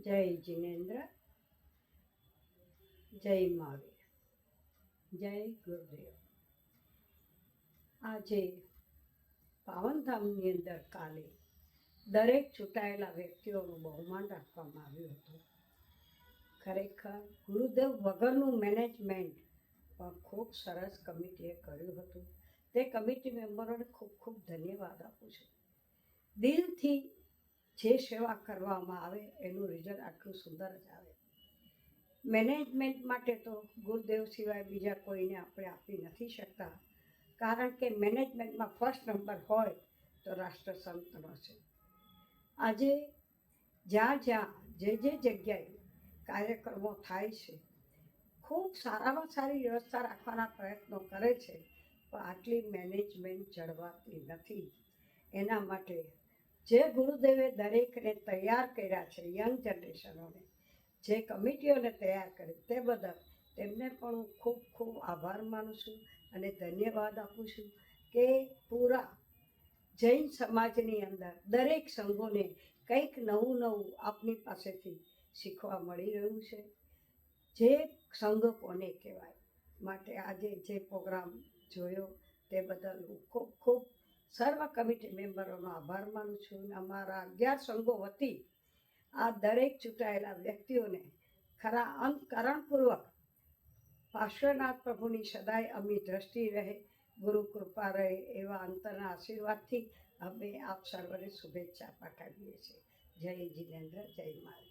જય જિનેન્દ્ર, જય મહાવીર, જય ગુરુદેવ. આજે પાવનધામની અંદર કાલે દરેક ચૂંટાયેલા વ્યક્તિઓનું બહુમાન રાખવામાં આવ્યું હતું. ખરેખર ગુરુદેવ વગરનું મેનેજમેન્ટ પણ ખૂબ સરસ કમિટીએ કર્યું હતું. તે કમિટી મેમ્બરોને ખૂબ ખૂબ ધન્યવાદ આપું છું. દિલથી જે સેવા કરવામાં આવે એનું રિઝલ્ટ આટલું સુંદર જ આવે. મેનેજમેન્ટ માટે તો ગુરુદેવ સિવાય બીજા કોઈને આપણે આપી નથી શકતા, કારણ કે મેનેજમેન્ટમાં ફર્સ્ટ નંબર હોય તો રાષ્ટ્રસંતનો છે. આજે જ્યાં જ્યાં જે જગ્યાએ કાર્યક્રમો થાય છે, ખૂબ સારામાં સારી વ્યવસ્થા રાખવાના પ્રયત્નો કરે છે, પણ આટલી મેનેજમેન્ટ જળવાતી નથી. એના માટે જે ગુરુદેવે દરેકને તૈયાર કર્યા છે, યંગ જનરેશનોને, જે કમિટીઓને તૈયાર કરી, તે બદલ તેમને પણ હું ખૂબ ખૂબ આભાર માનું છું અને ધન્યવાદ આપું છું કે પૂરા જૈન સમાજની અંદર દરેક સંઘોને કંઈક નવું નવું આપની પાસેથી શીખવા મળી રહ્યું છે. જે સંઘ કોને કહેવાય માટે આજે જે પ્રોગ્રામ જોયો તે બદલ હું ખૂબ ખૂબ સર્વ કમિટી મેમ્બરોનો આભાર માનું છું. અમારા 11 સંઘો વતી આ દરેક ચૂંટાયેલા વ્યક્તિઓને ખરા અંતકરણપૂર્વક પાર્શ્વનાથ પ્રભુની સદાય અમી દ્રષ્ટિ રહે, ગુરુ કૃપા રહે, એવા અંતરના આશીર્વાદથી અમે આપ સર્વને શુભેચ્છા પાઠવીએ છીએ. જય જિનેન્દ્ર, જય મહાવીર.